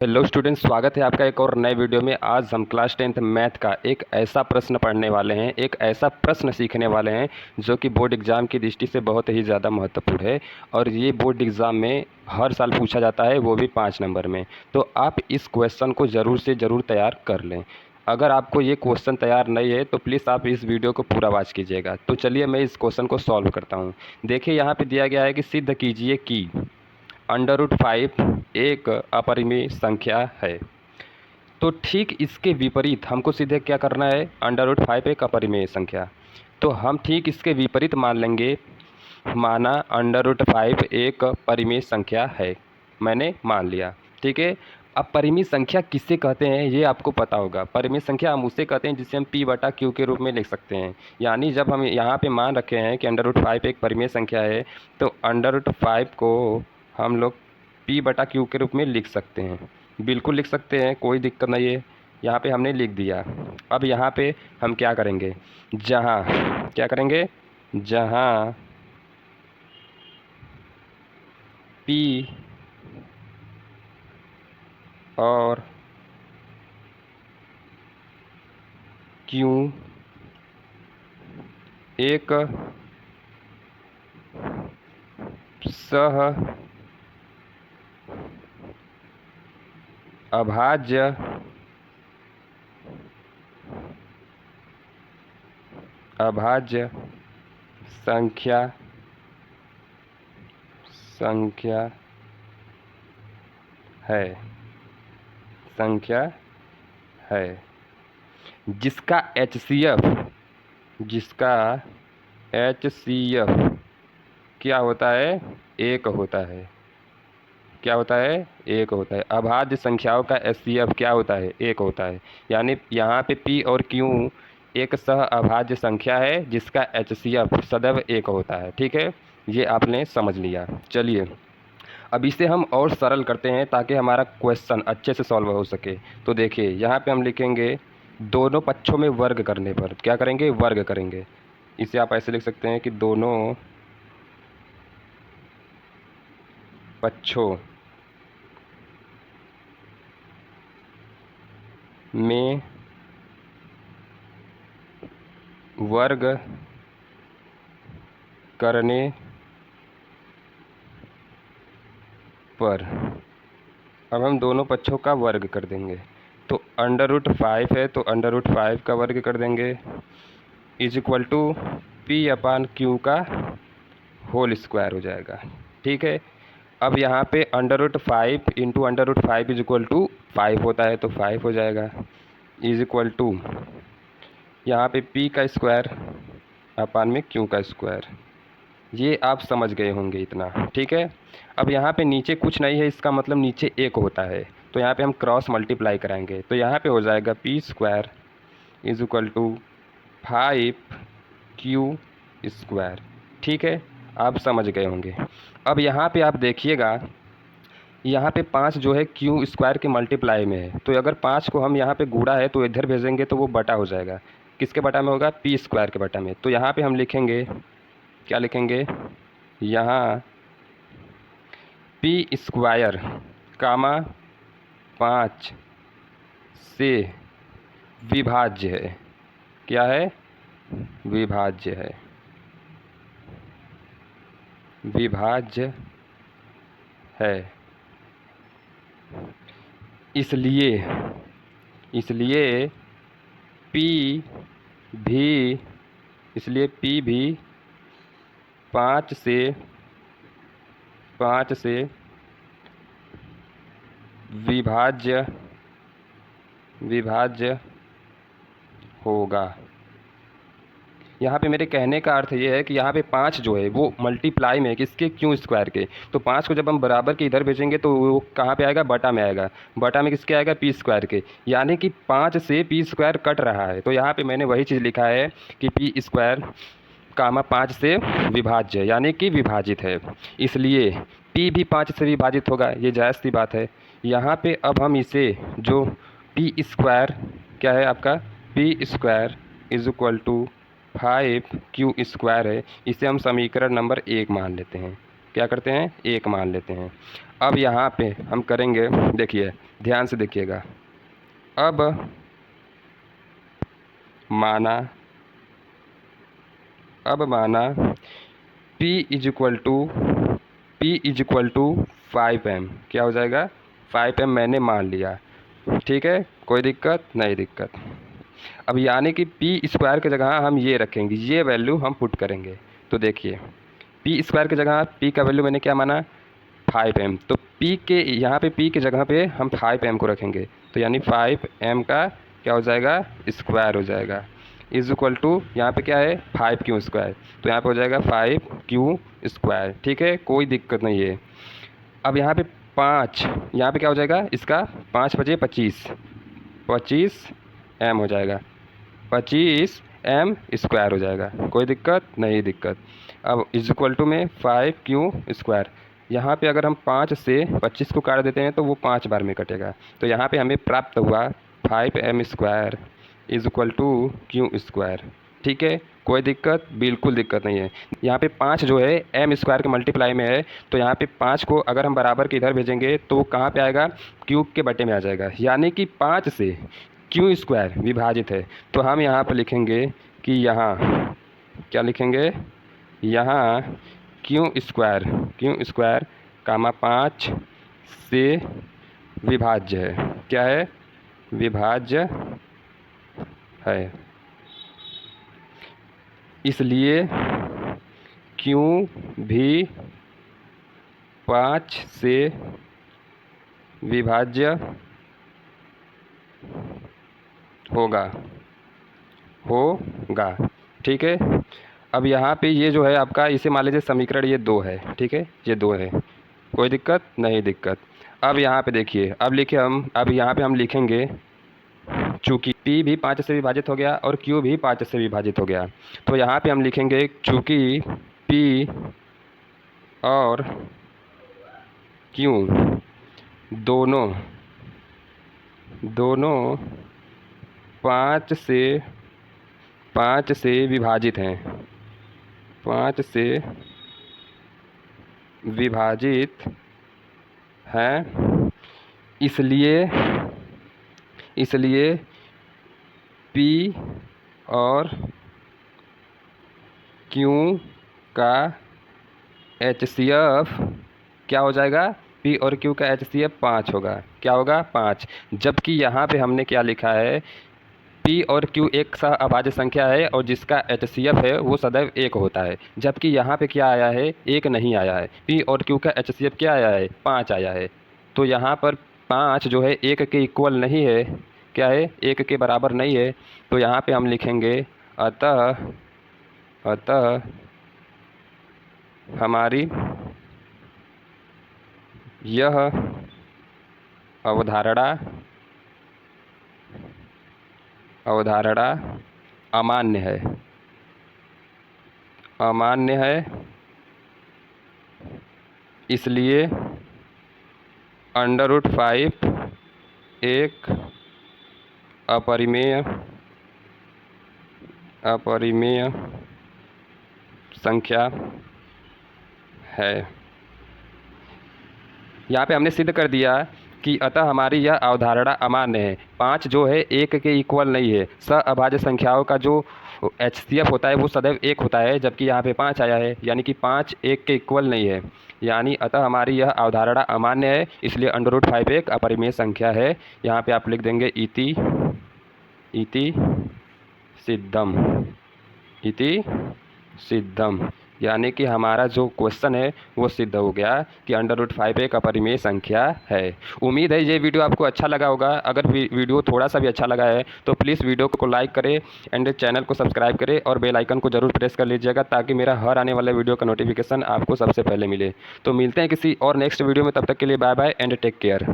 Hello students, स्वागत है आपका एक और नए वीडियो में। आज हम क्लास 10th मैथ का एक ऐसा प्रश्न पढ़ने वाले हैं, एक ऐसा प्रश्न सीखने वाले हैं जो कि बोर्ड एग्ज़ाम की दृष्टि से बहुत ही ज़्यादा महत्वपूर्ण है। और ये बोर्ड एग्ज़ाम में हर साल पूछा जाता है, वो भी 5 नंबर में। तो आप इस क्वेश्चन को ज़रूर से ज़रूर तैयार कर लें। अगर आपको ये क्वेश्चन तैयार नहीं है तो प्लीज़ आप इस वीडियो को पूरा वॉच कीजिएगा। तो चलिए मैं इस क्वेश्चन को सॉल्व करता हूँ। देखिए, यहाँ पर दिया गया है कि सिद्ध कीजिए कि √5 एक अपरिमेय संख्या है। तो ठीक इसके विपरीत हमको सीधे क्या करना है, √5 एक अपरिमेय संख्या। तो हम ठीक इसके विपरीत मान लेंगे, माना √5 एक परिमेय संख्या है, मैंने मान लिया। ठीक है। अब परिमेय संख्या किसे कहते हैं ये आपको पता होगा। परिमेय संख्या हम उसे कहते हैं जिसे हम P/Q के रूप में लिख सकते हैं। यानी जब हम यहाँ पे मान रखे हैं कि √5 एक परिमेय संख्या है, तो √5 को हम लोग P/Q के रूप में लिख सकते हैं। बिल्कुल लिख सकते हैं, कोई दिक्कत नहीं है। यहाँ पे हमने लिख दिया। अब यहाँ पे हम क्या करेंगे, क्या करेंगे, जहाँ P और Q एक सह अभाज्य संख्या है जिसका HCF क्या होता है, एक होता है। क्या होता है, एक होता है। अभाज्य संख्याओं का HCF क्या होता है, एक होता है। यानी यहाँ पे P और Q एक सह अभाज्य संख्या है जिसका HCF सदैव एक होता है। ठीक है, ये आपने समझ लिया। चलिए अब इसे हम और सरल करते हैं ताकि हमारा क्वेश्चन अच्छे से सॉल्व हो सके। तो देखिए, यहाँ पे हम लिखेंगे दोनों पक्षों में वर्ग करने पर क्या करेंगे, वर्ग करेंगे। इसे आप ऐसे लिख सकते हैं कि दोनों पक्षों में वर्ग करने पर, अब हम दोनों पक्षों का वर्ग कर देंगे। तो √5 है तो √5 का वर्ग कर देंगे इज इक्वल टू P/Q का होल स्क्वायर हो जाएगा। ठीक है। अब यहाँ पे √5 इंटू √5 इज इक्वल टू 5 होता है, तो 5 हो जाएगा इज इक्वल टू यहाँ पे P का स्क्वायर अपान में Q का स्क्वायर। ये आप समझ गए होंगे इतना। ठीक है। अब यहाँ पे नीचे कुछ नहीं है, इसका मतलब नीचे एक होता है, तो यहाँ पे हम क्रॉस मल्टीप्लाई कराएंगे। तो यहाँ पे हो जाएगा P² is equal to 5Q square. ठीक है, आप समझ गए होंगे। अब यहाँ पे आप देखिएगा, यहाँ पे 5 जो है Q स्क्वायर के मल्टीप्लाई में है, तो अगर 5 को हम यहाँ पे गुणा है तो इधर भेजेंगे तो वो बटा हो जाएगा। किसके बटा में होगा, P² के बटा में। तो यहाँ पे हम लिखेंगे, क्या लिखेंगे, यहाँ P² कामा 5 से विभाज्य है। क्या है, विभाज्य है, विभाज्य है। इसलिए P भी 5 से विभाज्य होगा। यहाँ पे मेरे कहने का अर्थ ये है कि यहाँ पे 5 जो है वो मल्टीप्लाई में है किसके, Q स्क्वायर के। तो 5 को जब हम बराबर के इधर भेजेंगे तो वो कहाँ पे आएगा, बटा में आएगा। बटा में किसके आएगा, P² के। यानी कि 5 से P² कट रहा है। तो यहाँ पे मैंने वही चीज़ लिखा है कि P² कामा 5 से विभाज्य यानी कि विभाजित है। इसलिए P भी 5 से विभाजित होगा, ये जायज़ सी बात है। यहाँ पे अब हम इसे जो P² क्या है आपका, P² is equal to 5Q square है, इसे हम समीकरण नंबर 1 मान लेते हैं। क्या करते हैं, 1 मान लेते हैं। अब यहाँ पे हम करेंगे, देखिए ध्यान से देखिएगा। अब माना P is equal to 5m, क्या हो जाएगा 5m मैंने मान लिया, ठीक है, कोई दिक्कत नहीं दिक्कत। अब यानी कि पी स्क्वायर की जगह हम ये रखेंगे, ये वैल्यू हम पुट करेंगे। तो देखिए पी स्क्वायर की जगह पी का वैल्यू मैंने क्या माना 5m, तो पी के यहाँ पे पी की जगह पे हम 5m को रखेंगे, तो यानी 5m का क्या हो जाएगा स्क्वायर हो जाएगा, इज इक्वल टू यहाँ पे क्या है 5q स्क्वायर, तो यहाँ पे हो जाएगा 5q स्क्वायर, ठीक है, कोई दिक्कत नहीं है। अब यहाँ पे 5, यहाँ पे क्या हो जाएगा इसका 5 बजे 25m हो जाएगा, 25m स्क्वायर हो जाएगा, कोई दिक्कत नहीं दिक्कत। अब इज इक्वल टू में 5q स्क्वायर, यहाँ पे अगर हम 5 से 25 को काट देते हैं तो वो 5 बार में कटेगा, तो यहाँ पे हमें प्राप्त हुआ 5m square is equal to q square, ठीक है, कोई दिक्कत बिल्कुल दिक्कत नहीं है। यहाँ पे 5 जो है m स्क्वायर के मल्टीप्लाई में है, तो यहाँ पे 5 को अगर हम बराबर के इधर भेजेंगे तो वो कहाँ पे आएगा क्यूब के बटे में आ जाएगा, यानी कि 5 से q स्क्वायर विभाजित है, तो हम यहाँ पर लिखेंगे कि यहाँ क्या लिखेंगे, यहाँ क्यू स्क्वायर कामा 5 से विभाज्य है, क्या है विभाज्य है, इसलिए क्यू भी 5 से विभाज्य होगा, ठीक है। अब यहाँ पे ये जो है आपका, इसे मान लीजिए समीकरण ये 2 है, ठीक है, ये 2 है, कोई दिक्कत नहीं दिक्कत। अब यहाँ पे देखिए, अब यहाँ पे हम लिखेंगे चूँकि P भी 5 से विभाजित हो गया और Q भी 5 से विभाजित हो गया, तो यहाँ पे हम लिखेंगे चूँकि P और Q दोनों 5 से विभाजित हैं, 5 से विभाजित हैं, इसलिए P और Q का HCF क्या हो जाएगा, P और Q का HCF 5 होगा, क्या होगा 5, जबकि यहाँ पे हमने क्या लिखा है P और Q एक सहअभाज्य संख्या है और जिसका HCF है वो सदैव 1 होता है, जबकि यहाँ पे क्या आया है 1 नहीं आया है, P और Q का HCF क्या आया है 5 आया है, तो यहाँ पर 5 जो है 1 के इक्वल नहीं है, क्या है 1 के बराबर नहीं है, तो यहाँ पे हम लिखेंगे अतः हमारी यह अवधारणा अमान्य है, इसलिए √5 एक अपरिमेय संख्या है। यहाँ पे हमने सिद्ध कर दिया कि अतः हमारी यह अवधारणा अमान्य है, 5 जो है 1 के इक्वल नहीं है, सहअभाज्य संख्याओं का जो HCF होता है वो सदैव 1 होता है, जबकि यहाँ पे 5 आया है, यानी कि 5 1 के इक्वल नहीं है, यानी अतः हमारी यह अवधारणा अमान्य है, इसलिए √5 एक अपरिमेय संख्या है। यहाँ पे आप लिख देंगे इति सिद्धम, यानी कि हमारा जो क्वेश्चन है वो सिद्ध हो गया कि √5 एक अपरिमेय संख्या है। उम्मीद है ये वीडियो आपको अच्छा लगा होगा। अगर वीडियो थोड़ा सा भी अच्छा लगा है तो प्लीज़ वीडियो को लाइक करें एंड चैनल को सब्सक्राइब करें और बेल आइकन को ज़रूर प्रेस कर लीजिएगा, ताकि मेरा हर आने वाले वीडियो का नोटिफिकेशन आपको सबसे पहले मिले। तो मिलते हैं किसी और नेक्स्ट वीडियो में, तब तक के लिए bye bye and take care.